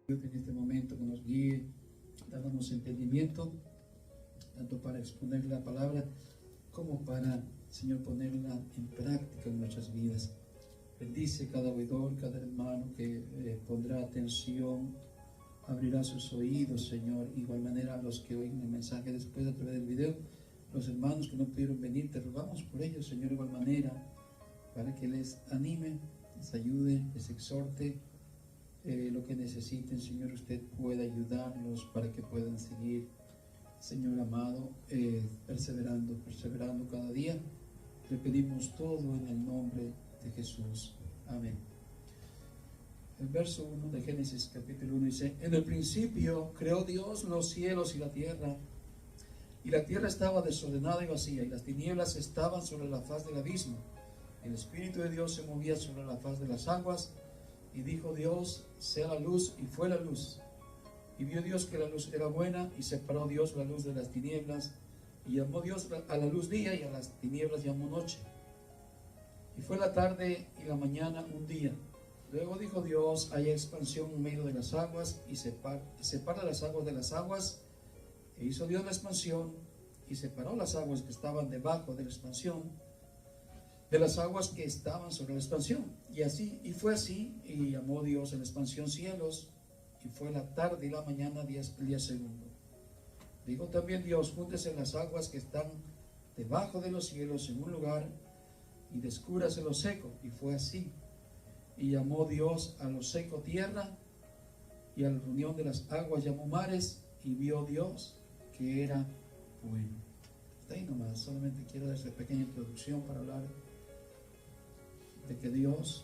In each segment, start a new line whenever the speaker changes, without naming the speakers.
En este momento que nos guíe, dándonos entendimiento, tanto para exponer la palabra como para, Señor, ponerla en práctica en nuestras vidas. Bendice cada oidor, cada hermano que pondrá atención, abrirá sus oídos, Señor. Igual manera a los que oyen el mensaje después a través del video, los hermanos que no pudieron venir, te rogamos por ellos, Señor, igual manera, para que les anime, les ayude, les exhorte. Lo que necesiten, Señor, usted pueda ayudarlos para que puedan seguir, Señor amado, perseverando cada día. Le pedimos todo en el nombre de Jesús. Amén. El verso 1 de Génesis capítulo 1 dice: en el principio creó Dios los cielos y la tierra estaba desordenada y vacía, y las tinieblas estaban sobre la faz del abismo. El Espíritu de Dios se movía sobre la faz de las aguas. Y dijo Dios: sea la luz, y fue la luz. Y vio Dios que la luz era buena, y separó Dios la luz de las tinieblas. Y llamó Dios a la luz día, y a las tinieblas llamó noche. Y fue la tarde y la mañana un día. Luego dijo Dios: haya expansión en medio de las aguas, y separa las aguas de las aguas. E hizo Dios la expansión, y separó las aguas que estaban debajo de la expansión de las aguas que estaban sobre la expansión. Y fue así, y llamó Dios a la expansión cielos, y fue la tarde y la mañana el día segundo. Dijo también Dios: júntese las aguas que están debajo de los cielos en un lugar, y descúbrase lo seco. Y fue así. Y llamó Dios a lo seco tierra, y a la reunión de las aguas llamó mares, y vio Dios que era bueno. Hasta ahí nomás, solamente quiero dar esta pequeña introducción para hablar de que Dios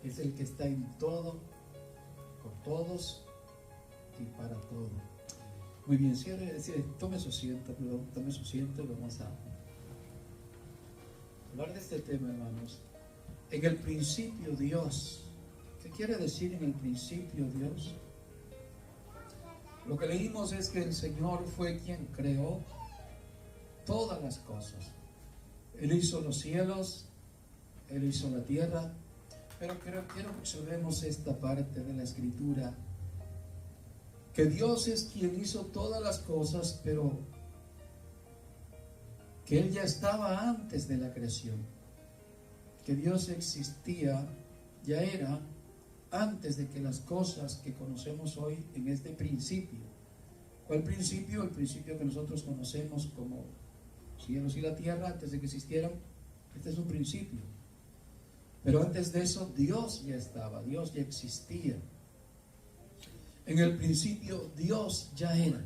es el que está en todo, con todos y para todo. Muy bien, tome su asiento, vamos a hablar de este tema, hermanos. En el principio Dios. ¿Qué quiere decir en el principio Dios? Lo que leímos es que el Señor fue quien creó todas las cosas. Él hizo los cielos, Él hizo la tierra, pero quiero que observemos esta parte de la Escritura, que Dios es quien hizo todas las cosas, pero que Él ya estaba antes de la creación, que Dios existía, ya era antes de que las cosas que conocemos hoy en este principio. ¿Cuál principio? El principio que nosotros conocemos como cielos y la tierra, antes de que existieran. Este es un principio. Pero antes de eso, Dios ya estaba, Dios ya existía. En el principio, Dios ya era.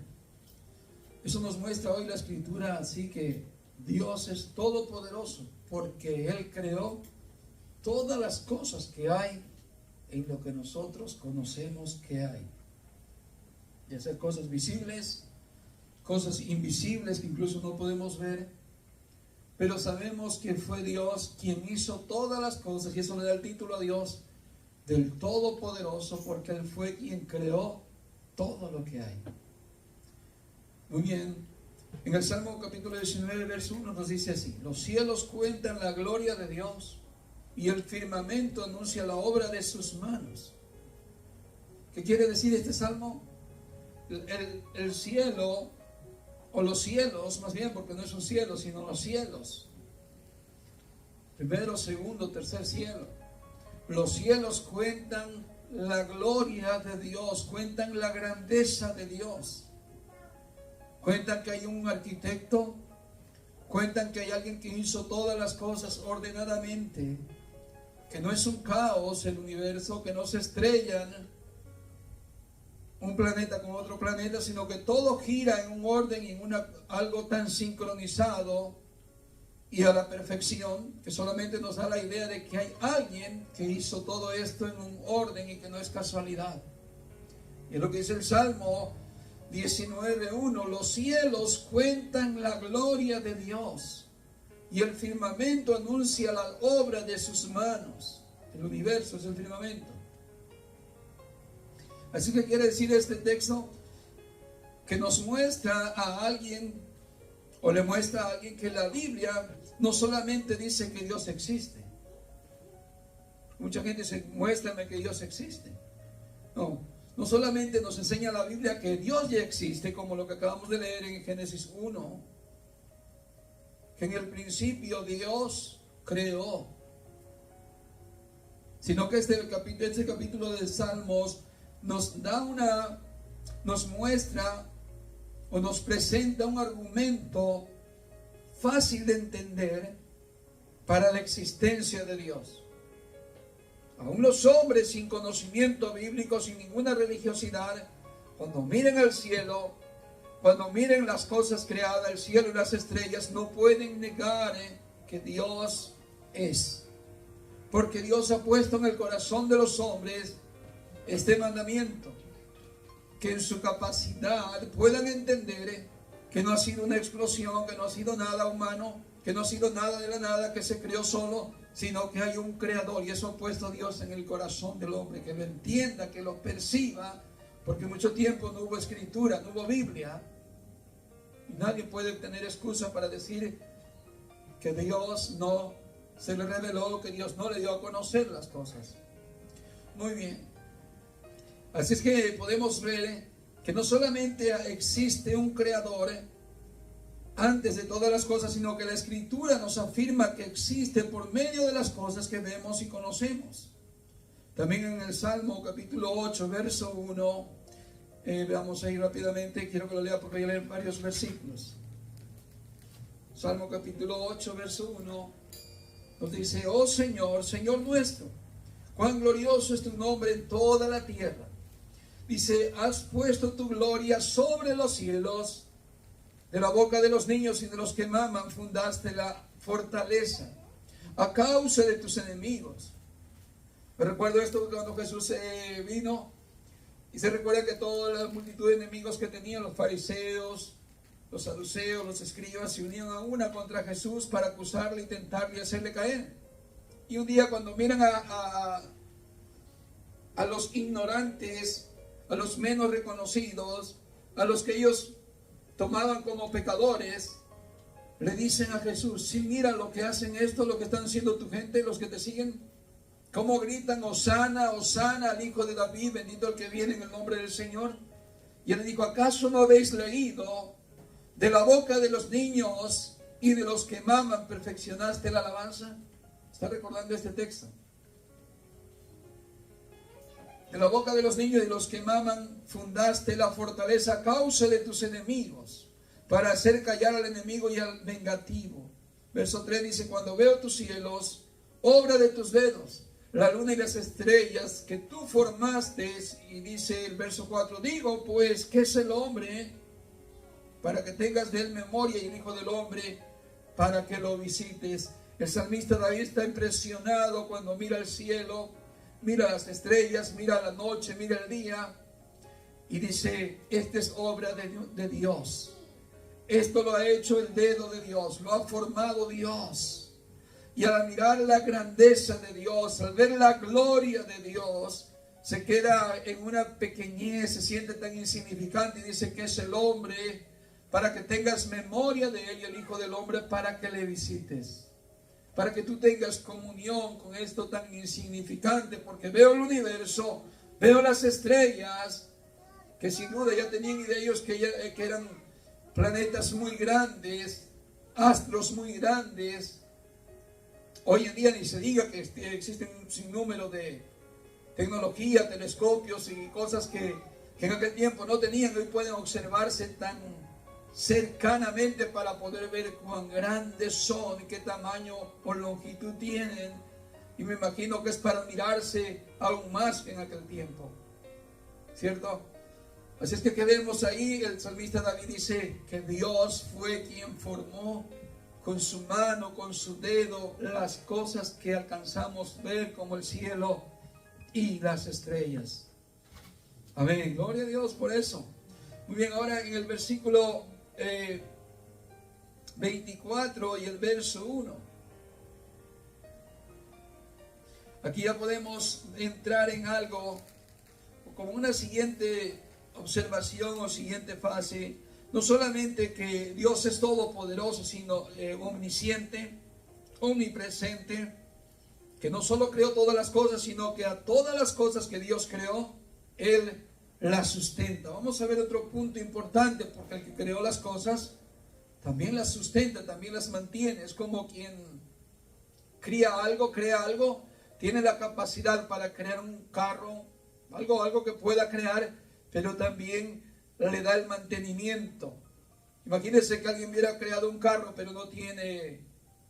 Eso nos muestra hoy la Escritura, así que Dios es todopoderoso, porque Él creó todas las cosas que hay en lo que nosotros conocemos que hay. Ya sea cosas visibles, cosas invisibles que incluso no podemos ver. Pero sabemos que fue Dios quien hizo todas las cosas, y eso le da el título a Dios del Todopoderoso, porque Él fue quien creó todo lo que hay. Muy bien, en el Salmo capítulo 19, verso 1 nos dice así: los cielos cuentan la gloria de Dios, y el firmamento anuncia la obra de sus manos. ¿Qué quiere decir este Salmo? El cielo, o los cielos, más bien, porque no es un cielo, sino los cielos. Primero, segundo, tercer cielo. Los cielos cuentan la gloria de Dios, cuentan la grandeza de Dios. Cuentan que hay un arquitecto, cuentan que hay alguien que hizo todas las cosas ordenadamente, que no es un caos el universo, que no se estrellan un planeta con otro planeta, sino que todo gira en un orden y en algo tan sincronizado y a la perfección, que solamente nos da la idea de que hay alguien que hizo todo esto en un orden y que no es casualidad. Y es lo que dice el Salmo 19:1: los cielos cuentan la gloria de Dios, y el firmamento anuncia la obra de sus manos. El universo es el firmamento. Así que quiere decir este texto que nos muestra a alguien, o le muestra a alguien, que la Biblia no solamente dice que Dios existe. Mucha gente dice: muéstrame que Dios existe. No solamente nos enseña la Biblia que Dios ya existe, como lo que acabamos de leer en Génesis 1, que en el principio Dios creó, sino que este capítulo de Salmos nos muestra o nos presenta un argumento fácil de entender para la existencia de Dios. Aún los hombres sin conocimiento bíblico, sin ninguna religiosidad, cuando miren al cielo, cuando miren las cosas creadas, el cielo y las estrellas, no pueden negar que Dios es. Porque Dios ha puesto en el corazón de los hombres este mandamiento, que en su capacidad puedan entender que no ha sido una explosión, que no ha sido nada humano, que no ha sido nada de la nada, que se creó solo, sino que hay un creador, y eso ha puesto Dios en el corazón del hombre, que lo entienda, que lo perciba, porque mucho tiempo no hubo escritura, no hubo Biblia, y nadie puede tener excusa para decir que Dios no se le reveló, que Dios no le dio a conocer las cosas. Muy bien. Así es que podemos ver que no solamente existe un creador antes de todas las cosas, sino que la Escritura nos afirma que existe por medio de las cosas que vemos y conocemos. También en el Salmo capítulo 8, verso 1, vamos a ir rápidamente, quiero que lo lea porque voy a leer varios versículos. Salmo capítulo 8, verso 1, nos dice: oh Señor, Señor nuestro, cuán glorioso es tu nombre en toda la tierra. Dice: has puesto tu gloria sobre los cielos. De la boca de los niños y de los que maman fundaste la fortaleza a causa de tus enemigos. Me recuerdo esto cuando Jesús vino, y se recuerda que toda la multitud de enemigos que tenían, los fariseos, los saduceos, los escribas, se unían a una contra Jesús para acusarle y tentarle y hacerle caer. Y un día, cuando miran a los ignorantes, a los menos reconocidos, a los que ellos tomaban como pecadores, le dicen a Jesús: sí, mira lo que hacen esto, lo que están haciendo tu gente, los que te siguen, cómo gritan: Hosana, Hosana al Hijo de David, bendito el que viene en el nombre del Señor. Y él le dijo: ¿acaso no habéis leído? De la boca de los niños y de los que maman perfeccionaste la alabanza. ¿Está recordando este texto? De la boca de los niños y de los que maman fundaste la fortaleza a causa de tus enemigos, para hacer callar al enemigo y al vengativo. Verso 3 dice: cuando veo tus cielos, obra de tus dedos, la luna y las estrellas que tú formaste. Y dice el verso 4: digo pues, ¿qué es el hombre para que tengas de él memoria, y el Hijo del hombre para que lo visites? El salmista David está impresionado cuando mira el cielo, mira las estrellas, mira la noche, mira el día, y dice: esta es obra de Dios. Esto lo ha hecho el dedo de Dios, lo ha formado Dios. Y al mirar la grandeza de Dios, al ver la gloria de Dios, se queda en una pequeñez, se siente tan insignificante, y dice: que es el hombre para que tengas memoria de él, y el Hijo del hombre para que le visites, para que tú tengas comunión con esto tan insignificante. Porque veo el universo, veo las estrellas, que sin duda ya tenían idea ellos que eran planetas muy grandes, astros muy grandes. Hoy en día ni se diga que existen un sinnúmero de tecnología, telescopios y cosas que en aquel tiempo no tenían. Hoy pueden observarse tan cercanamente para poder ver cuán grandes son y qué tamaño o longitud tienen. Y me imagino que es para mirarse aún más que en aquel tiempo, ¿cierto? Así es que vemos ahí, el salmista David dice que Dios fue quien formó con su mano, con su dedo, las cosas que alcanzamos ver, como el cielo y las estrellas. Amén, gloria a Dios por eso. Muy bien, ahora en el versículo 24 y el verso 1. Aquí ya podemos entrar en algo como una siguiente observación o siguiente fase. No solamente que Dios es todopoderoso, sino omnisciente, omnipresente, que no solo creó todas las cosas, sino que a todas las cosas que Dios creó, Él las sustenta. Vamos a ver otro punto importante, porque el que creó las cosas también las sustenta, también las mantiene. Es como quien crea algo, tiene la capacidad para crear un carro, algo que pueda crear, pero también le da el mantenimiento. Imagínense que alguien hubiera creado un carro, pero no tiene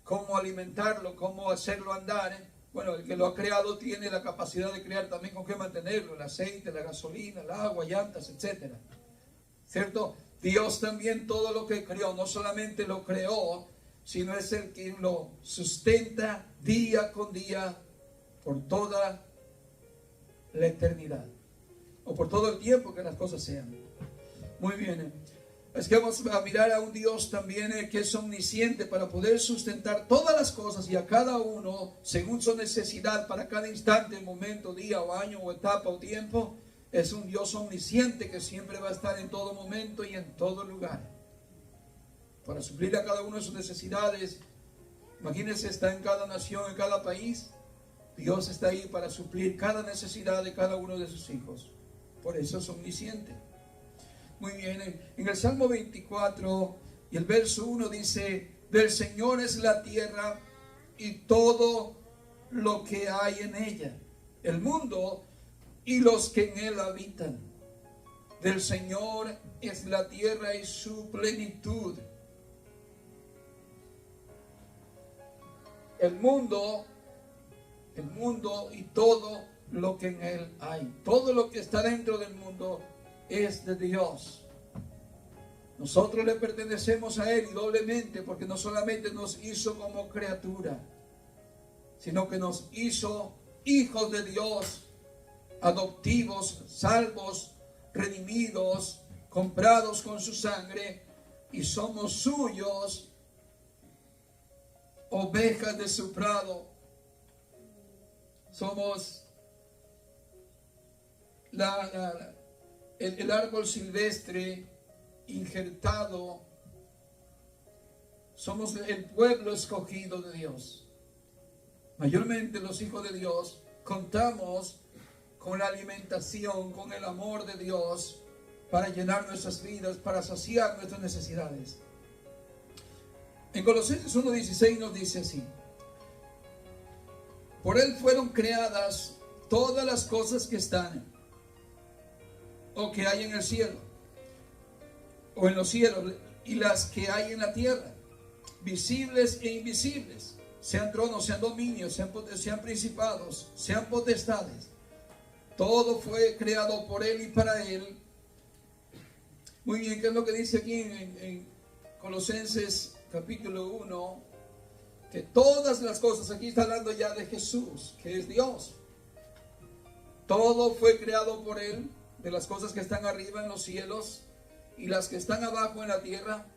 cómo alimentarlo, cómo hacerlo andar. Bueno, el que lo ha creado tiene la capacidad de crear también con qué mantenerlo, el aceite, la gasolina, el agua, llantas, etcétera. ¿Cierto? Dios también todo lo que creó, no solamente lo creó, sino es el quien lo sustenta día con día por toda la eternidad, o por todo el tiempo que las cosas sean. Muy bien. Es que vamos a mirar a un Dios también que es omnisciente para poder sustentar todas las cosas y a cada uno según su necesidad para cada instante, momento, día o año o etapa o tiempo. Es un Dios omnisciente que siempre va a estar en todo momento y en todo lugar para suplir a cada uno de sus necesidades. Imagínense, está en cada nación, en cada país. Dios está ahí para suplir cada necesidad de cada uno de sus hijos. Por eso es omnisciente. Muy bien, en el Salmo 24 y el verso 1 dice: del Señor es la tierra y todo lo que hay en ella, el mundo y los que en él habitan. Del Señor es la tierra y su plenitud. El mundo y todo lo que en él hay. Todo lo que está dentro del mundo es de Dios. Nosotros le pertenecemos a Él y doblemente, porque no solamente nos hizo como criatura, sino que nos hizo hijos de Dios, adoptivos, salvos, redimidos, comprados con su sangre, y somos suyos, ovejas de su prado. Somos el árbol silvestre injertado. Somos el pueblo escogido de Dios. Mayormente los hijos de Dios contamos con la alimentación, con el amor de Dios para llenar nuestras vidas, para saciar nuestras necesidades. En Colosenses 1:16 nos dice así: por Él fueron creadas todas las cosas que están o que hay en el cielo o en los cielos, y las que hay en la tierra, visibles e invisibles, sean tronos, sean dominios, sean principados, sean potestades. Todo fue creado por Él y para Él. Muy bien, ¿qué es lo que dice aquí en Colosenses capítulo 1? Que todas las cosas, aquí está hablando ya de Jesús, que es Dios. Todo fue creado por Él, de las cosas que están arriba en los cielos y las que están abajo en la tierra,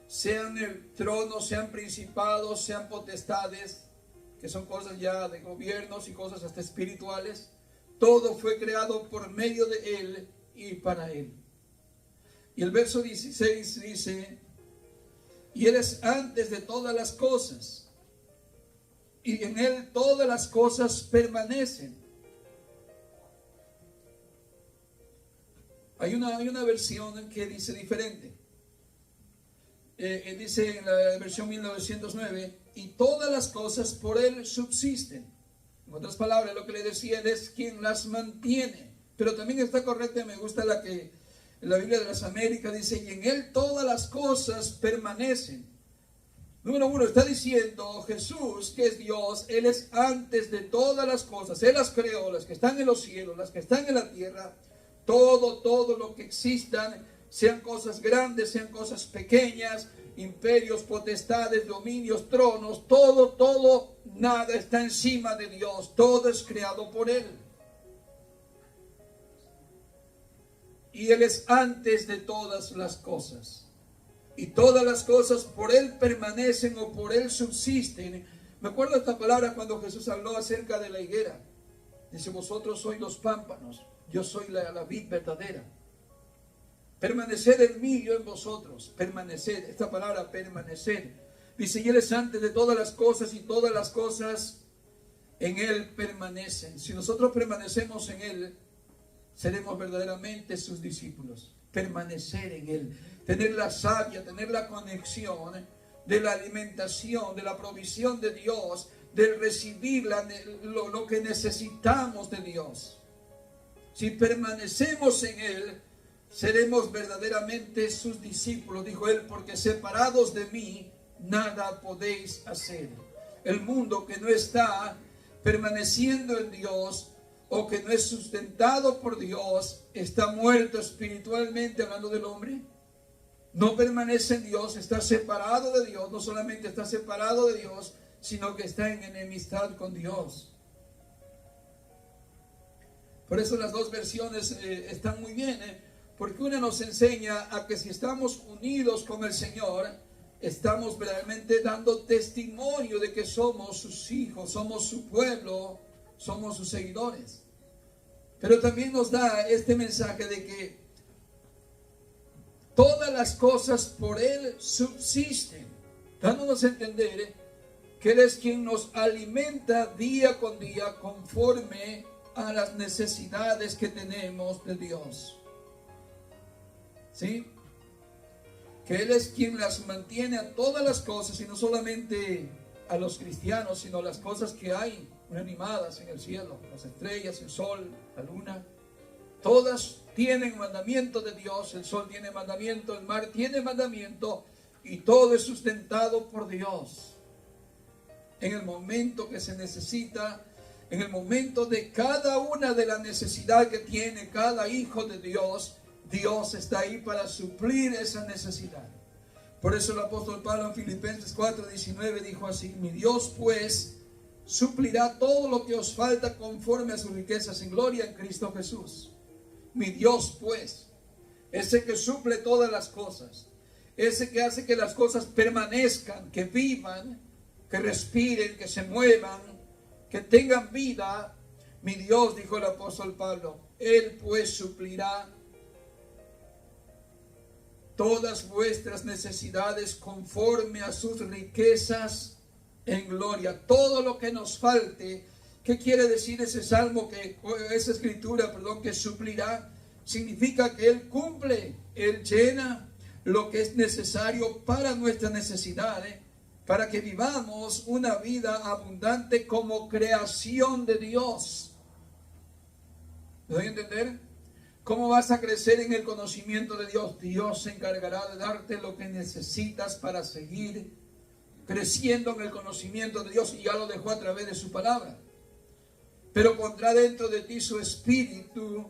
sean el trono, sean principados, sean potestades, que son cosas ya de gobiernos y cosas hasta espirituales. Todo fue creado por medio de Él y para Él. Y el verso 16 dice: y Él es antes de todas las cosas, y en Él todas las cosas permanecen. Hay una versión que dice diferente. Dice en la versión 1909: y todas las cosas por Él subsisten. En otras palabras, lo que le decía, Él es quien las mantiene. Pero también está correcta, me gusta la que en la Biblia de las Américas dice: y en Él todas las cosas permanecen. Número uno, está diciendo Jesús, que es Dios, Él es antes de todas las cosas. Él las creó, las que están en los cielos, las que están en la tierra. Todo lo que existan, sean cosas grandes, sean cosas pequeñas, imperios, potestades, dominios, tronos, todo, nada está encima de Dios. Todo es creado por Él. Y Él es antes de todas las cosas. Y todas las cosas por Él permanecen o por Él subsisten. Me acuerdo esta palabra cuando Jesús habló acerca de la higuera. Dice: vosotros sois los pámpanos, yo soy la vid verdadera. Permaneced en mí, yo en vosotros. Permaneced, esta palabra permaneced. Dice: y Él es antes de todas las cosas y todas las cosas en Él permanecen. Si nosotros permanecemos en Él, seremos verdaderamente sus discípulos. Permanecer en Él, tener la savia, tener la conexión de la alimentación, de la provisión de Dios, del recibir lo que necesitamos de Dios. Si permanecemos en Él, seremos verdaderamente sus discípulos, dijo Él, porque separados de mí, nada podéis hacer. El mundo que no está permaneciendo en Dios, o que no es sustentado por Dios, está muerto espiritualmente, hablando del hombre. No permanece en Dios, está separado de Dios. No solamente está separado de Dios, sino que está en enemistad con Dios. Por eso las dos versiones están muy bien, porque una nos enseña a que si estamos unidos con el Señor, estamos verdaderamente dando testimonio de que somos sus hijos, somos su pueblo, somos sus seguidores. Pero también nos da este mensaje de que todas las cosas por Él subsisten, dándonos a entender que Él es quien nos alimenta día con día conforme a las necesidades que tenemos de Dios. ¿Sí? Que Él es quien las mantiene a todas las cosas, y no solamente a los cristianos, sino las cosas que hay animadas en el cielo, las estrellas, el sol, la luna, todas tienen mandamiento de Dios. El sol tiene mandamiento, el mar tiene mandamiento, y todo es sustentado por Dios. En el momento que se necesita, en el momento de cada una de las necesidades que tiene cada hijo de Dios, Dios está ahí para suplir esa necesidad. Por eso el apóstol Pablo en Filipenses 4:19 dijo así: mi Dios pues suplirá todo lo que os falta conforme a sus riquezas en gloria en Cristo Jesús. Mi Dios pues, ese que suple todas las cosas, ese que hace que las cosas permanezcan, que vivan, que respiren, que se muevan, que tengan vida. Mi Dios, dijo el apóstol Pablo, Él pues suplirá todas vuestras necesidades conforme a sus riquezas en gloria. Todo lo que nos falte. ¿Qué quiere decir ese salmo, esa escritura, que suplirá? Significa que Él cumple, Él llena lo que es necesario para nuestras necesidades, para que vivamos una vida abundante como creación de Dios. ¿Me doy a entender? ¿Cómo vas a crecer en el conocimiento de Dios? Dios se encargará de darte lo que necesitas para seguir creciendo en el conocimiento de Dios, y ya lo dejó a través de su palabra. Pero pondrá dentro de ti su espíritu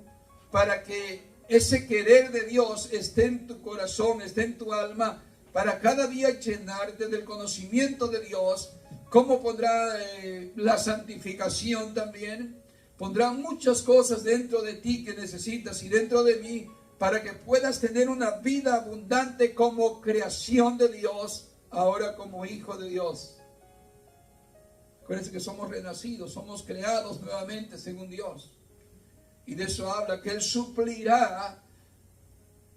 para que ese querer de Dios esté en tu corazón, esté en tu alma, para cada día llenarte del conocimiento de Dios. ¿Cómo pondrá la santificación también? Pondrá muchas cosas dentro de ti que necesitas y dentro de mí, para que puedas tener una vida abundante como creación de Dios, ahora como hijo de Dios. Acuérdense que somos renacidos, somos creados nuevamente según Dios. Y de eso habla, que Él suplirá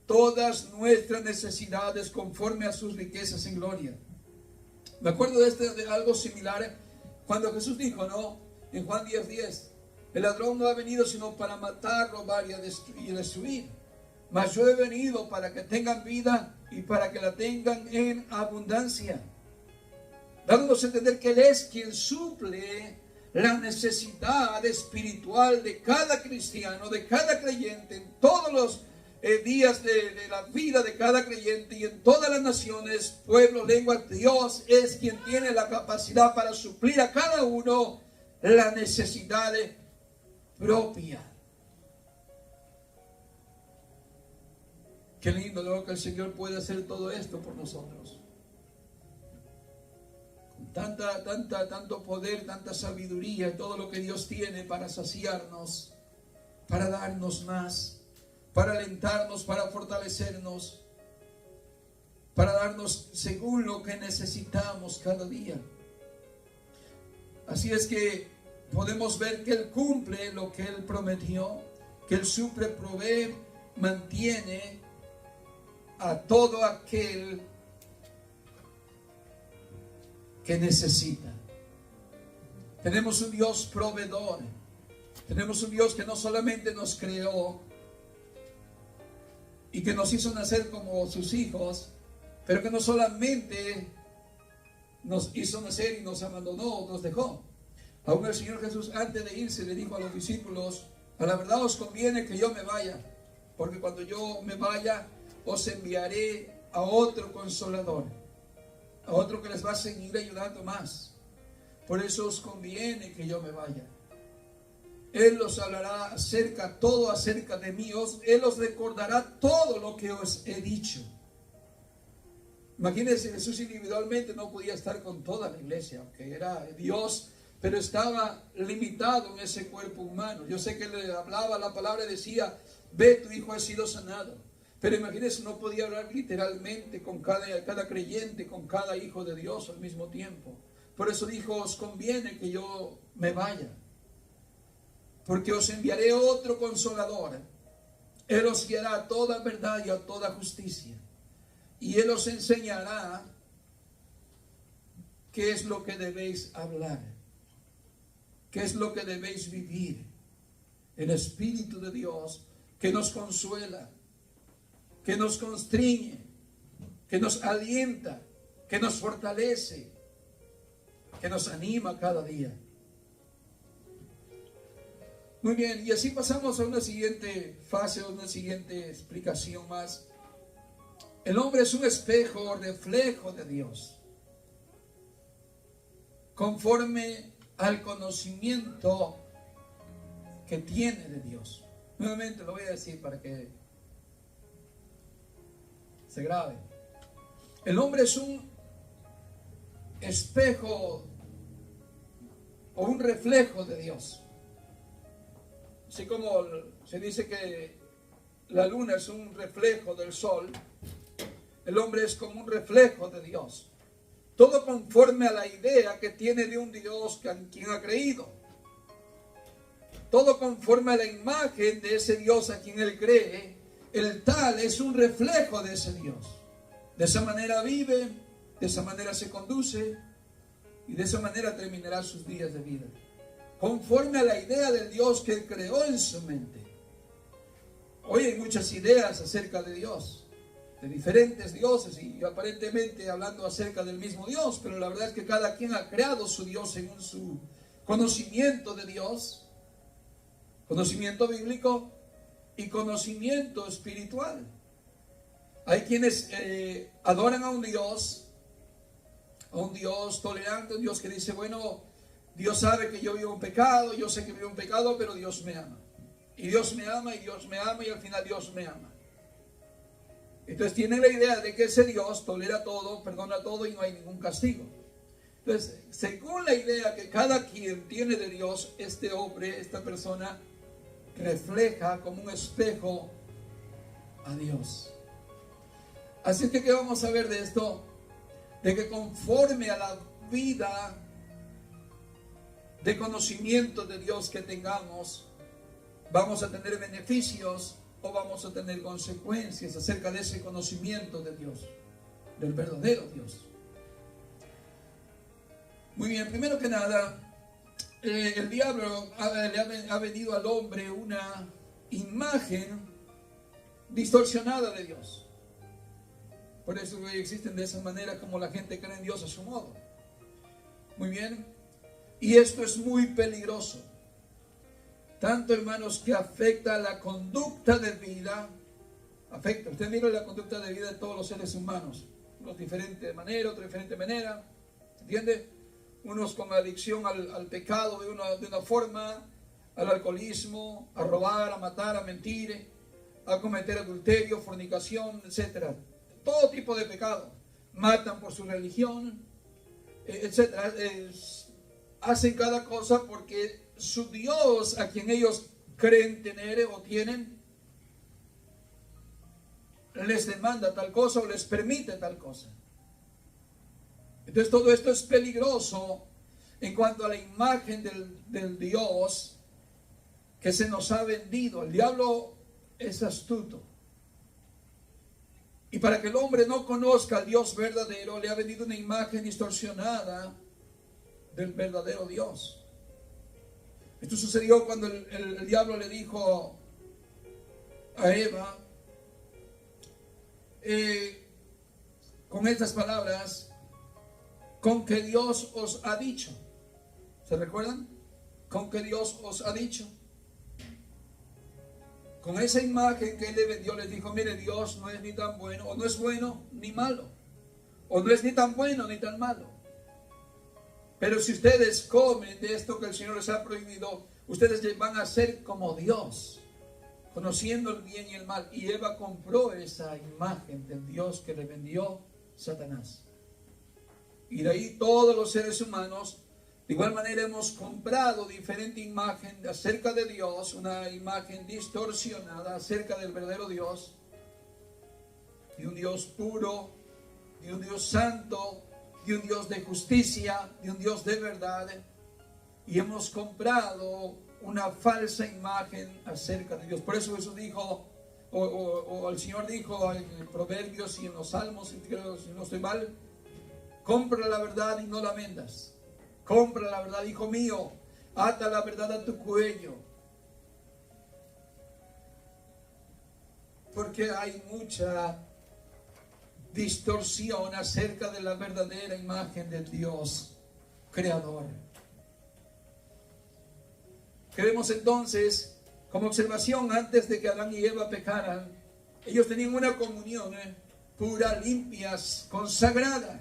todas nuestras necesidades conforme a sus riquezas en gloria. Me acuerdo de algo similar cuando Jesús dijo, en Juan 10:10, el ladrón no ha venido sino para matar, robar y destruir. Mas yo he venido para que tengan vida y para que la tengan en abundancia. Dándonos a entender que Él es quien suple la necesidad espiritual de cada cristiano, de cada creyente, en todos los días de la vida de cada creyente y en todas las naciones, pueblos, lenguas. Dios es quien tiene la capacidad para suplir a cada uno la necesidad propia. Qué lindo, ¿no?, que el Señor puede hacer todo esto por nosotros. Con tanto poder, tanta sabiduría, todo lo que Dios tiene para saciarnos, para darnos más, para alentarnos, para fortalecernos, para darnos según lo que necesitamos cada día. Así es que podemos ver que Él cumple lo que Él prometió, que Él suple, provee, mantiene a todo aquel que necesita. Tenemos un Dios proveedor. Tenemos un Dios que no solamente nos creó y que nos hizo nacer como sus hijos, pero que no solamente nos hizo nacer y nos abandonó, nos dejó. Aún el Señor Jesús, antes de irse, le dijo a los discípulos: a la verdad os conviene que yo me vaya, porque cuando yo me vaya os enviaré a otro consolador, a otro que les va a seguir ayudando más. Por eso os conviene que yo me vaya. Él os hablará todo acerca de mí. Él os recordará todo lo que os he dicho. Imagínense, Jesús individualmente no podía estar con toda la iglesia, aunque era Dios, pero estaba limitado en ese cuerpo humano. Yo sé que le hablaba la palabra y decía: ve, tu hijo ha sido sanado. Pero imagínense, no podía hablar literalmente con cada creyente, con cada hijo de Dios al mismo tiempo. Por eso dijo: os conviene que yo me vaya, porque os enviaré otro consolador. Él os guiará a toda verdad y a toda justicia. Y Él os enseñará qué es lo que debéis hablar, qué es lo que debéis vivir. El Espíritu de Dios que nos consuela, que nos constriñe, que nos alienta, que nos fortalece, que nos anima cada día. Muy bien, y así pasamos a una siguiente fase, a una siguiente explicación más. El hombre es un espejo, reflejo de Dios, conforme al conocimiento que tiene de Dios. Nuevamente lo voy a decir para que se grabe. El hombre es un espejo o un reflejo de Dios. Así como se dice que la luna es un reflejo del sol, el hombre es como un reflejo de Dios. Todo conforme a la idea que tiene de un Dios en quien ha creído. Todo conforme a la imagen de ese Dios a quien él cree. El tal es un reflejo de ese Dios. De esa manera vive, de esa manera se conduce y de esa manera terminará sus días de vida. Conforme a la idea del Dios que él creó en su mente. Hoy hay muchas ideas acerca de Dios, de diferentes dioses y aparentemente hablando acerca del mismo Dios, pero la verdad es que cada quien ha creado su Dios según su conocimiento de Dios, conocimiento bíblico y conocimiento espiritual. Hay quienes adoran a un Dios tolerante, un Dios que dice: bueno, Dios sabe que yo vivo en pecado, yo sé que vivo en pecado, pero Dios me ama. Y Dios me ama, y Dios me ama, y al final Dios me ama. Entonces tienen la idea de que ese Dios tolera todo, perdona todo y no hay ningún castigo. Entonces, según la idea que cada quien tiene de Dios, este hombre, esta persona, refleja como un espejo a Dios. Así que, ¿qué vamos a ver de esto? De que conforme a la vida de conocimiento de Dios que tengamos, vamos a tener beneficios o vamos a tener consecuencias acerca de ese conocimiento de Dios, del verdadero Dios. Muy bien, primero que nada, el diablo le ha venido al hombre una imagen distorsionada de Dios. Por eso existen de esa manera como la gente cree en Dios a su modo. Muy bien, y esto es muy peligroso. Tanto, hermanos, que afecta a la conducta de vida. Usted mira la conducta de vida de todos los seres humanos. Unos diferente manera, otros de diferente manera. ¿Entiende? Unos con adicción al pecado de una forma, al alcoholismo, a robar, a matar, a mentir, a cometer adulterio, fornicación, etc. Todo tipo de pecado. Matan por su religión, etc. Hacen cada cosa porque su Dios, a quien ellos creen tener o tienen, les demanda tal cosa o les permite tal cosa. Entonces todo esto es peligroso en cuanto a la imagen del Dios que se nos ha vendido. El diablo es astuto. Y para que el hombre no conozca al Dios verdadero, le ha vendido una imagen distorsionada del verdadero Dios.
Esto sucedió cuando el diablo le dijo a Eva, con estas palabras, con que Dios os ha dicho. ¿Se recuerdan? Con que Dios os ha dicho. Con esa imagen que él le vendió, les dijo, mire, Dios no es ni tan bueno, o no es bueno ni malo, o no es ni tan bueno ni tan malo. Pero si ustedes comen de esto que el Señor les ha prohibido, ustedes van a ser como Dios, conociendo el bien y el mal. Y Eva compró esa imagen del Dios que le vendió Satanás. Y de ahí todos los seres humanos, de igual manera, hemos comprado diferente imagen acerca de Dios, una imagen distorsionada acerca del verdadero Dios, de un Dios puro, de un Dios santo, de un Dios de justicia, de un Dios de verdad. Y hemos comprado una falsa imagen acerca de Dios. Por eso Jesús dijo, o el Señor dijo en Proverbios y en los Salmos, si no estoy mal, compra la verdad y no la vendas. Compra la verdad, hijo mío, ata la verdad a tu cuello. Porque hay mucha distorsión acerca de la verdadera imagen de Dios creador. Que vemos entonces, como observación, antes de que Adán y Eva pecaran, ellos tenían una comunión pura, limpia, consagrada,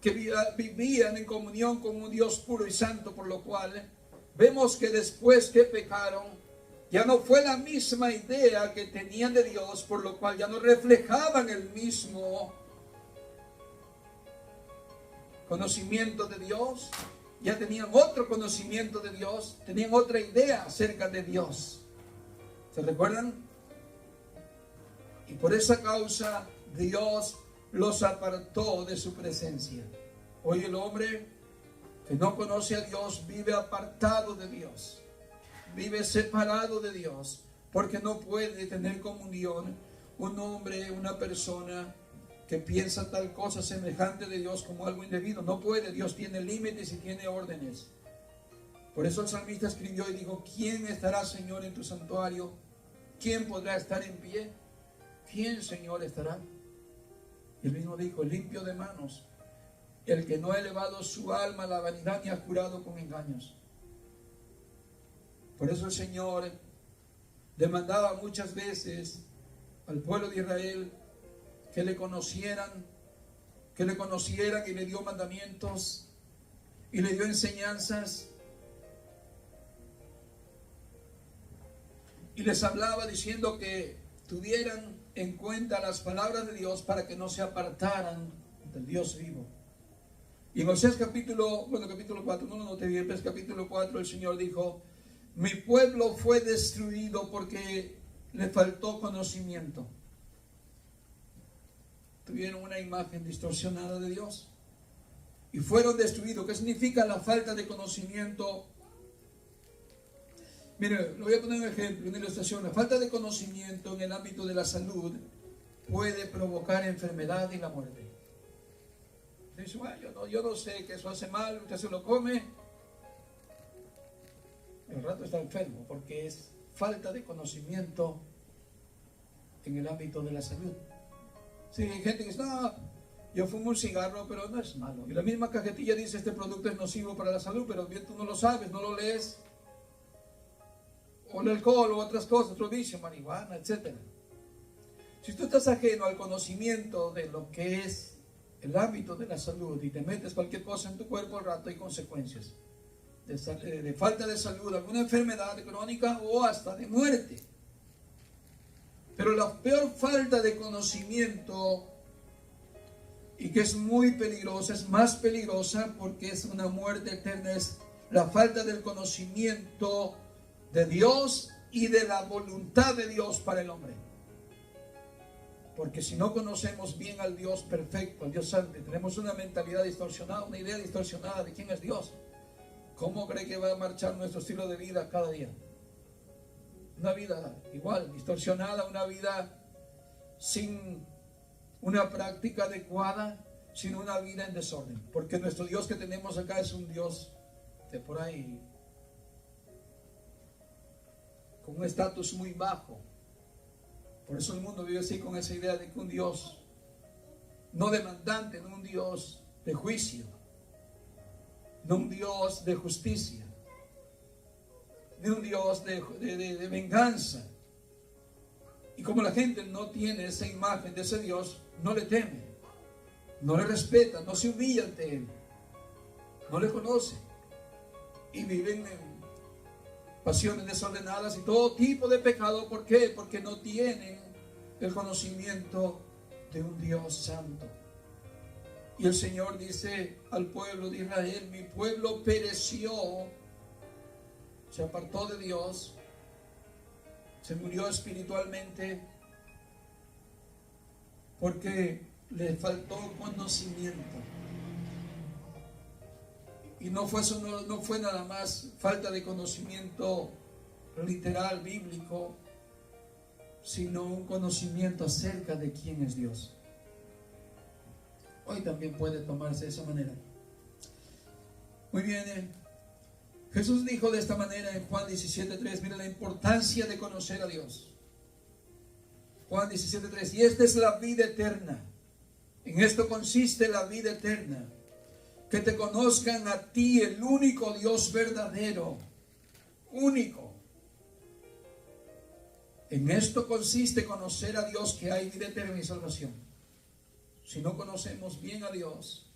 que vivían en comunión con un Dios puro y santo, por lo cual vemos que después que pecaron, ya no fue la misma idea que tenían de Dios, por lo cual ya no reflejaban el mismo conocimiento de Dios, ya tenían otro conocimiento de Dios, tenían otra idea acerca de Dios. ¿Se recuerdan? Y por esa causa Dios los apartó de su presencia. Hoy el hombre que no conoce a Dios vive apartado de Dios, vive separado de Dios, porque no puede tener comunión un hombre, una persona que piensa tal cosa semejante de Dios como algo indebido. No puede. Dios tiene límites y tiene órdenes. Por eso el salmista escribió y dijo, ¿quién estará, Señor, en tu santuario? ¿Quién podrá estar en pie? ¿Quién, Señor, estará? Y él mismo dijo, limpio de manos, el que no ha elevado su alma a la vanidad ni ha jurado con engaños. Por eso el Señor demandaba muchas veces al pueblo de Israel que le conocieran y le dio mandamientos y le dio enseñanzas y les hablaba diciendo que tuvieran en cuenta las palabras de Dios para que no se apartaran del Dios vivo. Y en Oseas capítulo 4, no lo noté bien, pero es capítulo 4, el Señor dijo, mi pueblo fue destruido porque le faltó conocimiento. Tuvieron una imagen distorsionada de Dios y fueron destruidos. ¿Qué significa la falta de conocimiento? Mire, le voy a poner un ejemplo, una ilustración. La falta de conocimiento en el ámbito de la salud puede provocar enfermedad y la muerte. Dice, bueno, yo no sé que eso hace mal, usted se lo come, el rato está enfermo, porque es falta de conocimiento en el ámbito de la salud. Sí, hay gente que dice, no, yo fumo un cigarro, pero no es malo. Y la misma cajetilla dice, este producto es nocivo para la salud, pero bien tú no lo sabes, no lo lees. O el alcohol, o otras cosas, otro vicio, marihuana, etc. Si tú estás ajeno al conocimiento de lo que es el ámbito de la salud y te metes cualquier cosa en tu cuerpo, al rato hay consecuencias de falta de salud, alguna enfermedad crónica o hasta de muerte. Pero la peor falta de conocimiento, y que es muy peligrosa, es más peligrosa porque es una muerte eterna, es la falta del conocimiento de Dios y de la voluntad de Dios para el hombre. Porque si no conocemos bien al Dios perfecto, al Dios santo, tenemos una mentalidad distorsionada, una idea distorsionada de quién es Dios, ¿cómo cree que va a marchar nuestro estilo de vida cada día? Una vida igual, distorsionada, una vida sin una práctica adecuada, sin una vida en desorden. Porque nuestro Dios que tenemos acá es un Dios de por ahí con un estatus muy bajo. Por eso el mundo vive así, con esa idea de que un Dios no demandante, no un Dios de juicio, no un Dios de justicia, ni un Dios de venganza. Y como la gente no tiene esa imagen de ese Dios, no le teme, no le respeta, no se humilla ante Él, no le conoce, y viven en pasiones desordenadas y todo tipo de pecado. ¿Por qué? Porque no tienen el conocimiento de un Dios santo. Y el Señor dice al pueblo de Israel: mi pueblo pereció, se apartó de Dios, se murió espiritualmente porque le faltó conocimiento. Y no fue nada más falta de conocimiento literal, bíblico, sino un conocimiento acerca de quién es Dios. Hoy también puede tomarse de esa manera. Muy bien, Jesús dijo de esta manera en Juan 17:3, mira la importancia de conocer a Dios. Juan 17:3, y esta es la vida eterna. En esto consiste la vida eterna, que te conozcan a ti, el único Dios verdadero, único. En esto consiste conocer a Dios, que hay vida eterna y salvación. Si no conocemos bien a Dios,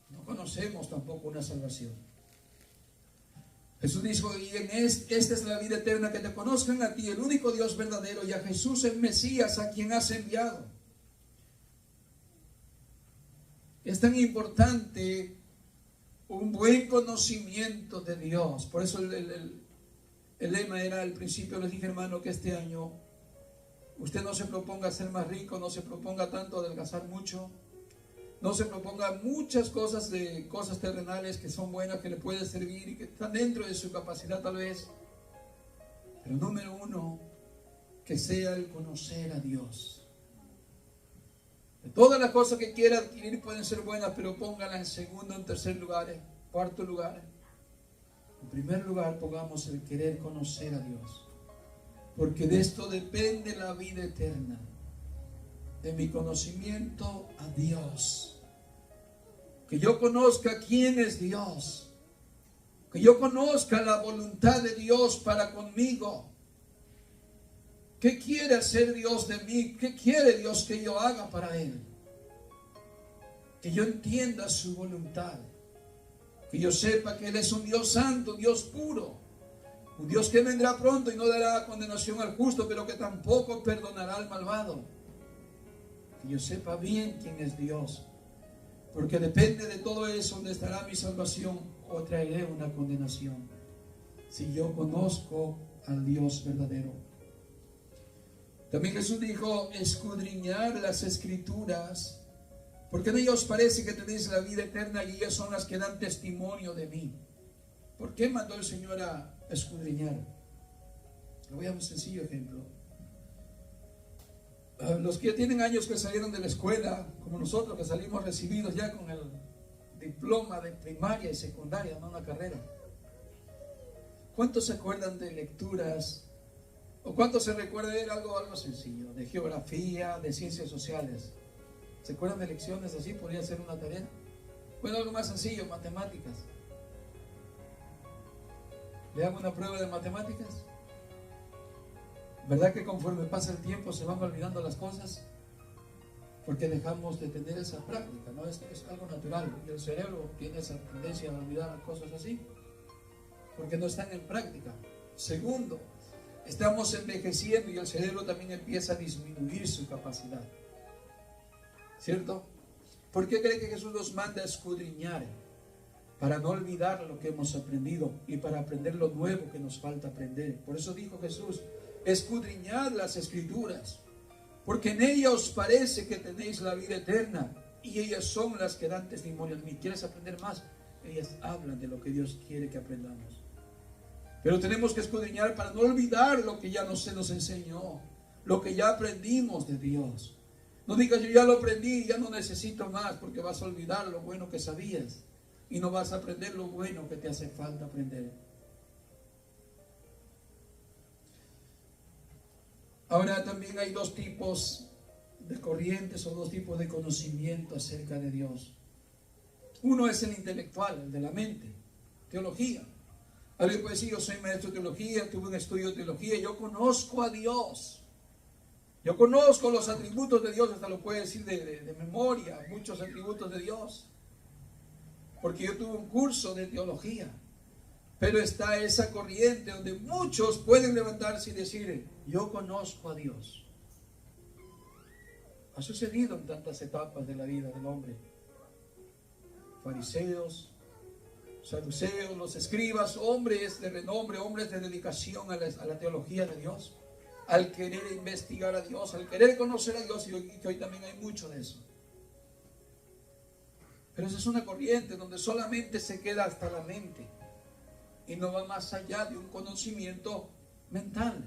no conocemos tampoco una salvación. Jesús dijo: y esta es la vida eterna, que te conozcan a ti, el único Dios verdadero, y a Jesús el Mesías, a quien has enviado. Es tan importante un buen conocimiento de Dios. Por eso el lema era al principio, les dije, hermano, que este año usted no se proponga ser más rico, no se proponga tanto adelgazar mucho, no se proponga muchas cosas terrenales que son buenas, que le pueden servir y que están dentro de su capacidad tal vez. Pero número uno, que sea el conocer a Dios. De todas las cosas que quiera adquirir pueden ser buenas, pero pónganlas en segundo, en tercer lugar, en cuarto lugar. En primer lugar, pongamos el querer conocer a Dios. Porque de esto depende la vida eterna. De mi conocimiento a Dios. Que yo conozca quién es Dios. Que yo conozca la voluntad de Dios para conmigo. ¿Qué quiere hacer Dios de mí? ¿Qué quiere Dios que yo haga para Él? Que yo entienda su voluntad. Que yo sepa que Él es un Dios santo, un Dios puro. Un Dios que vendrá pronto y no dará condenación al justo, pero que tampoco perdonará al malvado. Que yo sepa bien quién es Dios. Porque depende de todo eso donde estará mi salvación, o traeré una condenación. Si yo conozco al Dios verdadero. También Jesús dijo: escudriñar las Escrituras, porque en ellos parece que tenéis la vida eterna, y ellas son las que dan testimonio de mí. ¿Por qué mandó el Señor a escudriñar? Le voy a dar un sencillo ejemplo. Los que ya tienen años que salieron de la escuela, como nosotros que salimos recibidos ya con el diploma de primaria y secundaria, no una carrera. ¿Cuántos se acuerdan de lecturas? ¿O cuánto se recuerda de algo sencillo? De geografía, de ciencias sociales. ¿Se acuerdan de lecciones así? ¿Podría ser una tarea? Bueno, algo más sencillo, matemáticas. ¿Le hago una prueba de matemáticas? ¿Verdad que conforme pasa el tiempo se van olvidando las cosas? Porque dejamos de tener esa práctica, ¿no? Es algo natural. Y el cerebro tiene esa tendencia a olvidar cosas así, porque no están en práctica. Segundo, estamos envejeciendo y el cerebro también empieza a disminuir su capacidad. ¿Cierto? ¿Por qué cree que Jesús nos manda a escudriñar? Para no olvidar lo que hemos aprendido y para aprender lo nuevo que nos falta aprender. Por eso dijo Jesús: escudriñad las Escrituras, porque en ellas os parece que tenéis la vida eterna, y ellas son las que dan testimonio de mí. ¿Quieres aprender más? Ellas hablan de lo que Dios quiere que aprendamos. Pero tenemos que escudriñar para no olvidar lo que ya se nos enseñó, lo que ya aprendimos de Dios. No digas: yo ya lo aprendí, ya no necesito más, porque vas a olvidar lo bueno que sabías y no vas a aprender lo bueno que te hace falta aprender.
Ahora también hay dos tipos de corrientes o dos tipos de conocimiento acerca de Dios. Uno es el intelectual, el de la mente, teología. Alguien puede decir, yo soy maestro de teología, tuve un estudio de teología, yo conozco a Dios. Yo conozco los atributos de Dios, hasta lo puede decir de memoria, muchos atributos de Dios. Porque yo tuve un curso de teología. Pero está esa corriente donde muchos pueden levantarse y decir, yo conozco a Dios. Ha sucedido en tantas etapas de la vida del hombre. Fariseos, saduceos, los escribas, hombres de renombre, hombres de dedicación a la teología de Dios, al querer investigar a Dios, al querer conocer a Dios, y hoy también hay mucho de eso. Pero esa es una corriente donde solamente se queda hasta la mente y no va más allá de un conocimiento mental.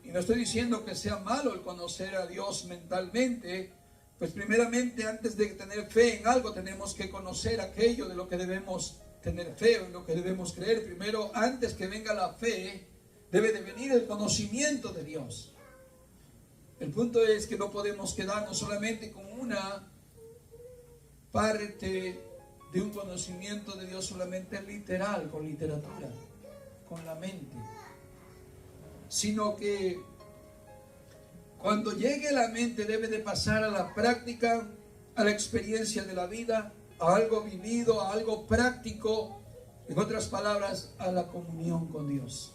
Y no estoy diciendo que sea malo el conocer a Dios mentalmente, pues primeramente antes de tener fe en algo tenemos que conocer aquello de lo que debemos tener fe, en lo que debemos creer. Primero, antes que venga la fe, debe de venir el conocimiento de Dios. El punto es que no podemos quedarnos solamente con una parte de un conocimiento de Dios solamente literal, con literatura, con la mente, sino que cuando llegue la mente debe de pasar a la práctica, a la experiencia de la vida, a algo vivido, a algo práctico, en otras palabras, a la comunión con Dios.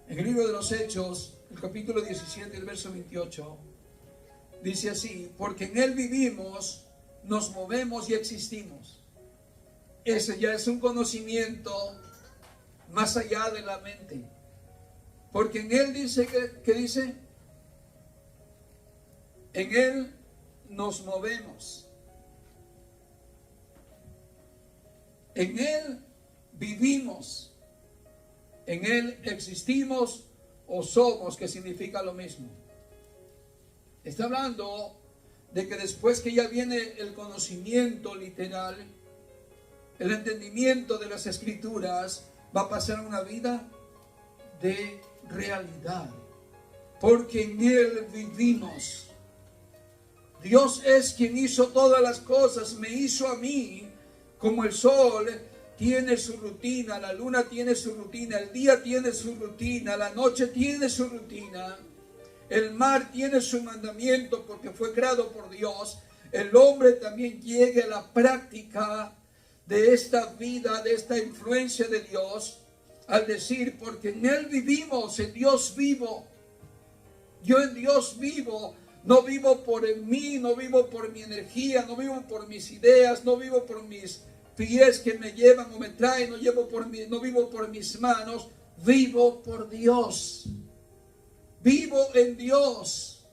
En el libro de los Hechos, el capítulo 17, el verso 28, dice así, porque en Él vivimos, nos movemos y existimos. Ese ya es un conocimiento más allá de la mente. Porque en Él dice, ¿qué dice? En Él nos movemos. En Él vivimos. En Él existimos o somos, que significa lo mismo. Está hablando de que después que ya viene el conocimiento literal, el entendimiento de las Escrituras, va a pasar una vida de realidad, porque en Él vivimos. Dios es quien hizo todas las cosas, me hizo a mí, como el sol tiene su rutina, la luna tiene su rutina, el día tiene su rutina, la noche tiene su rutina, el mar tiene su mandamiento porque fue creado por Dios. El hombre también llegue a la práctica de esta vida, de esta influencia de Dios, al decir, porque en Él vivimos, en Dios vivo. Yo en Dios vivo, no vivo por mí, no vivo por mi energía, no vivo por mis ideas, no vivo por mis pies que me llevan o me traen, no vivo por mis manos, vivo por Dios. Vivo en Dios,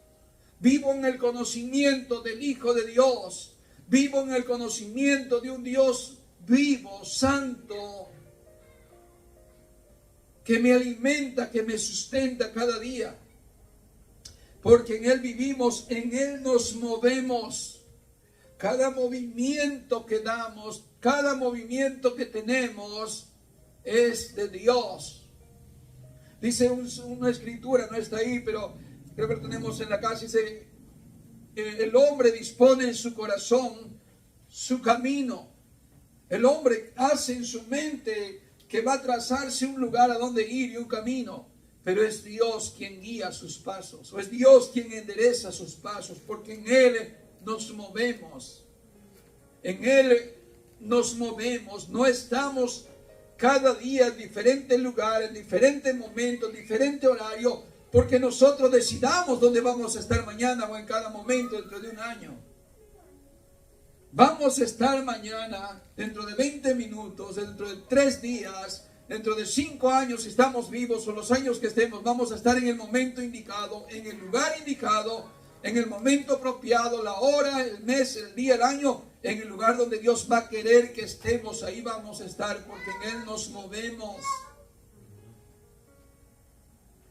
vivo en el conocimiento del Hijo de Dios, vivo en el conocimiento de un Dios vivo, santo, que me alimenta, que me sustenta cada día. Porque en Él vivimos, en Él nos movemos. Cada movimiento que damos, cada movimiento que tenemos es de Dios. Dice una escritura, no está ahí, pero creo que lo tenemos en la casa. Dice, el hombre dispone en su corazón su camino. El hombre hace en su mente que va a trazarse un lugar a donde ir y un camino. Pero es Dios quien guía sus pasos, o es Dios quien endereza sus pasos, porque en Él nos movemos. En Él nos movemos, no estamos cada día en diferentes lugares, en diferentes momentos, en diferente horario, porque nosotros decidamos dónde vamos a estar mañana o en cada momento dentro de un año. Vamos a estar mañana, dentro de 20 minutos, dentro de 3 días, dentro de 5 años, si estamos vivos o los años que estemos, vamos a estar en el momento indicado, en el lugar indicado, en el momento apropiado, la hora, el mes, el día, el año, en el lugar donde Dios va a querer que estemos, ahí vamos a estar, porque en Él nos movemos.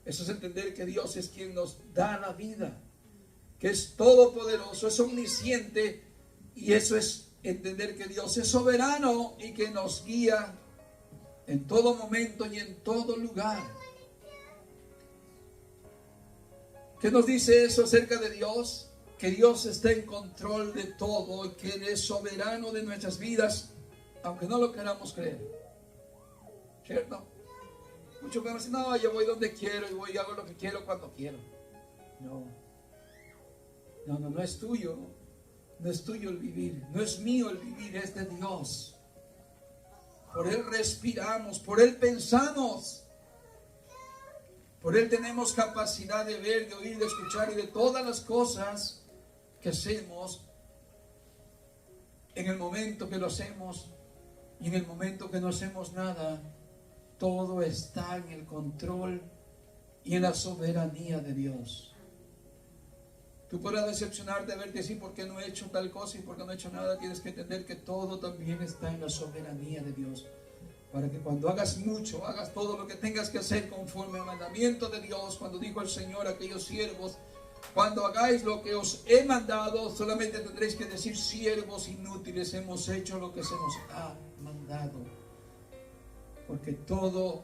Eso es entender que Dios es quien nos da la vida, que es todopoderoso, es omnisciente, y eso es entender que Dios es soberano y que nos guía en todo momento y en todo lugar.
¿Qué nos dice eso acerca de Dios? Que Dios está en control de todo y que Él es soberano de nuestras vidas, aunque no lo queramos creer. ¿Cierto? Muchos van a decir, no, yo voy donde quiero y voy y hago lo que quiero cuando quiero. No es tuyo. No es tuyo el vivir, no es mío el vivir, es de Dios. Por Él respiramos, por Él pensamos. Por Él tenemos capacidad de ver, de oír, de escuchar y de todas las cosas que hacemos en el momento que lo hacemos y en el momento que no hacemos nada. Todo está en el control y en la soberanía de Dios. Tú podrás decepcionarte de verte así porque no he hecho tal cosa y porque no he hecho nada. Tienes que entender que todo también está en la soberanía de Dios. Para que cuando hagas mucho, hagas todo lo que tengas que hacer conforme al mandamiento de Dios. Cuando dijo el Señor a aquellos siervos, cuando hagáis lo que os he mandado, solamente tendréis que decir: siervos inútiles, hemos hecho lo que se nos ha mandado. Porque todo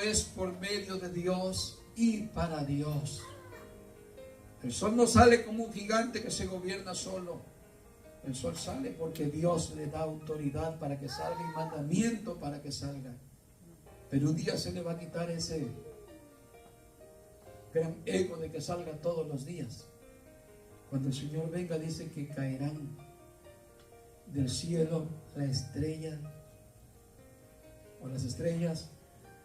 es por medio de Dios y para Dios. El sol no sale como un gigante que se gobierna solo. El sol sale porque Dios le da autoridad para que salga y mandamiento para que salga. Pero un día se le va a quitar ese gran ego de que salga todos los días. Cuando el Señor venga, dice que caerán del cielo la estrella o las estrellas.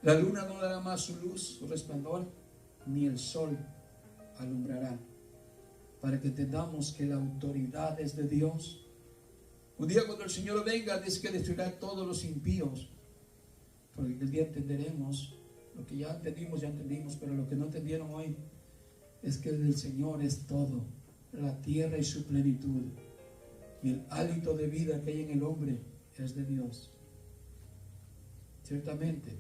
La luna no dará más su luz, su resplandor, ni el sol alumbrará, para que entendamos que la autoridad es de Dios. Un día cuando el Señor venga, dice que destruirá a todos los impíos, porque el día entenderemos lo que ya entendimos, pero lo que no entendieron hoy es que del Señor es todo, la tierra y su plenitud, y el hálito de vida que hay en el hombre es de Dios. Ciertamente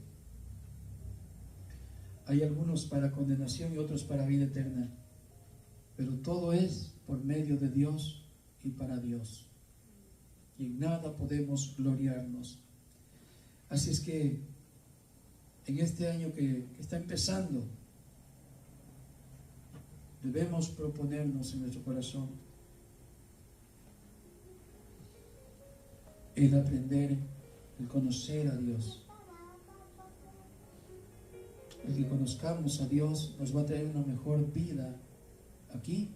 hay algunos para condenación y otros para vida eterna, pero todo es por medio de Dios y para Dios, y en nada podemos gloriarnos. Así es que en este año que está empezando, debemos proponernos en nuestro corazón el aprender, el conocer a Dios. El que conozcamos a Dios nos va a traer una mejor vida aquí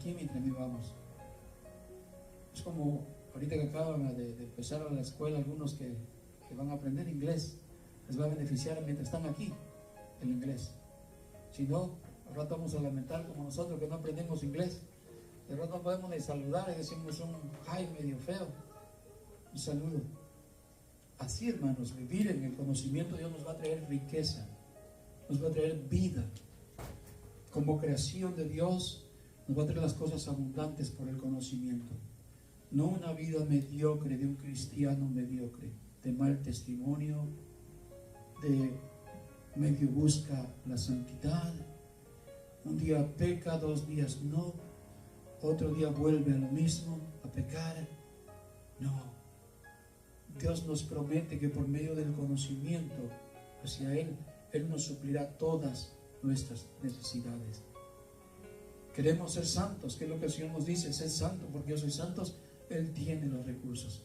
mientras vivamos. Es como ahorita que acaban de empezar a la escuela, algunos que van a aprender inglés, les va a beneficiar mientras están aquí el inglés. Si no, al rato vamos a lamentar como nosotros que no aprendemos inglés. De rato no podemos ni saludar y decimos un hi medio feo, un saludo. Así, hermanos, vivir en el conocimiento de Dios nos va a traer riqueza, nos va a traer vida. Como creación de Dios, nos va a traer las cosas abundantes por el conocimiento. No una vida mediocre de un cristiano mediocre, de mal testimonio, de medio busca la santidad. Un día peca, 2 días no, otro día vuelve a lo mismo, a pecar. No. Dios nos promete que por medio del conocimiento hacia Él nos suplirá todas nuestras necesidades. Queremos ser santos, que es lo que el Señor nos dice: ser santo, porque yo soy santo. Él tiene los recursos,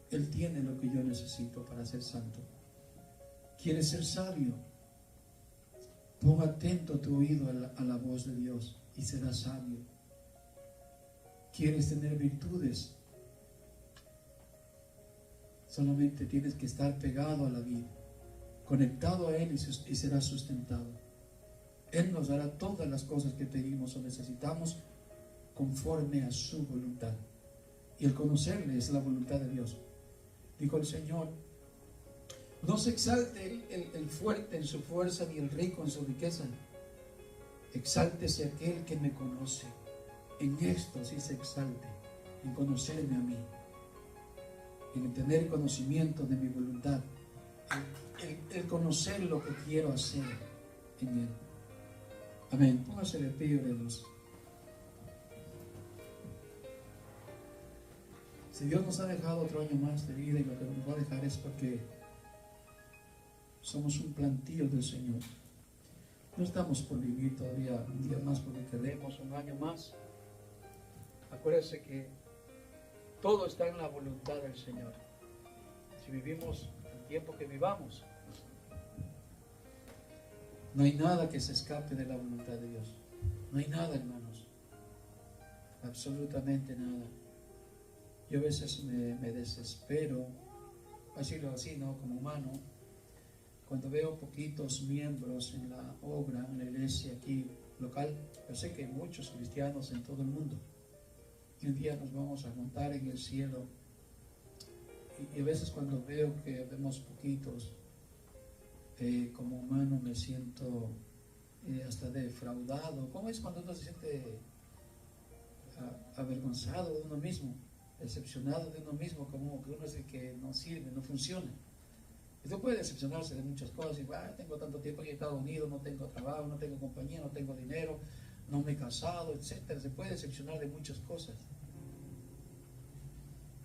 Él tiene lo que yo necesito para ser santo. ¿Quieres ser sabio? Pon atento tu oído a la voz de Dios y serás sabio. ¿Quieres tener virtudes? Solamente tienes que estar pegado a la vida, conectado a Él, y serás sustentado. Él nos dará todas las cosas que pedimos o necesitamos conforme a su voluntad. Y el conocerle es la voluntad de Dios. Dijo el Señor: no se exalte el fuerte en su fuerza, ni el rico en su riqueza. Exáltese aquel que me conoce. En esto sí se exalte, en conocerme a mí, en tener conocimiento de mi voluntad, el conocer lo que quiero hacer en Él. Amén. Póngase de pie, oremos. Si Dios nos ha dejado otro año más de vida, y lo que nos va a dejar es porque somos un plantío del Señor.
No estamos por vivir todavía un día más porque queremos, un año más. Acuérdense que todo está en la voluntad del Señor. Si vivimos el tiempo que vivamos, no hay nada que se escape de la voluntad de Dios. No hay nada, hermanos. Absolutamente nada. Yo a veces me desespero, decirlo así, ¿no? Como humano, cuando veo poquitos miembros en la obra, en la iglesia aquí local. Yo sé que hay muchos cristianos en todo el mundo. Y un día nos vamos a montar en el cielo. Y a veces cuando veo que vemos poquitos, como humano me siento hasta defraudado. ¿Cómo es cuando uno se siente avergonzado de uno mismo, decepcionado de uno mismo, como que uno es el que no sirve, no funciona? Usted puede decepcionarse de muchas cosas y tengo tanto tiempo en Estados Unidos, no tengo trabajo, no tengo compañía, no tengo dinero, no me he casado, etcétera. Se puede decepcionar de muchas cosas.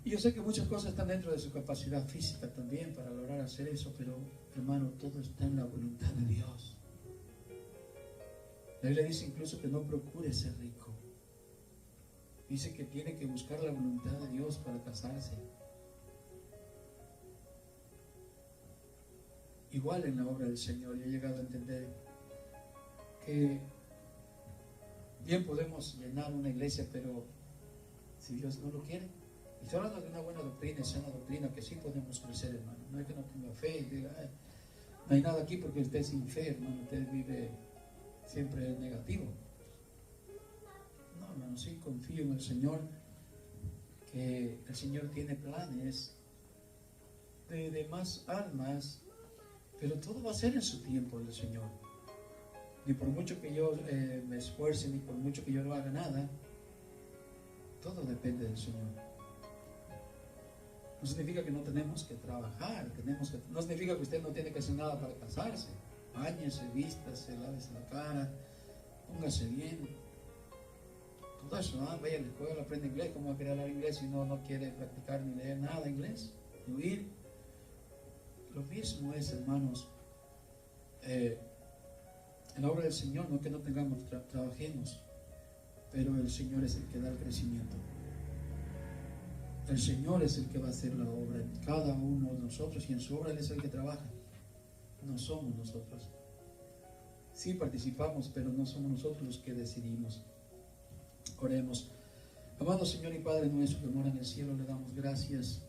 Y yo sé que muchas cosas están dentro de su capacidad física también para lograr hacer eso, pero hermano, todo está en la voluntad de Dios. La Biblia dice incluso que no procure ser rico. Dice que tiene que buscar la voluntad de Dios para casarse. Igual en la obra del Señor, yo he llegado a entender que bien podemos llenar una iglesia, pero si Dios no lo quiere, y estoy hablando de una buena doctrina, sana doctrina, que sí podemos crecer, hermano. No es que no tenga fe y diga, no hay nada aquí porque usted es sin fe, hermano, usted vive siempre negativo. No, hermano, sí confío en el Señor, que el Señor tiene planes de más almas, pero todo va a ser en su tiempo del Señor. Ni por mucho que yo me esfuerce, ni por mucho que yo no haga nada, todo depende del Señor. No significa que no tenemos que trabajar, no significa que usted no tiene que hacer nada para casarse. Báñese, vístase, lávese la cara, póngase bien. Todo eso, vaya a la escuela, aprende inglés. ¿Cómo va a querer hablar inglés si no quiere practicar ni leer nada inglés? Ni oír. Lo mismo es, hermanos, en la obra del Señor, no que no tengamos, trabajemos, pero el Señor es el que da el crecimiento. El Señor es el que va a hacer la obra en cada uno de nosotros, y en su obra Él es el que trabaja. No somos nosotros. Sí participamos, pero no somos nosotros los que decidimos. Oremos. Amado Señor y Padre nuestro que mora en el cielo, le damos gracias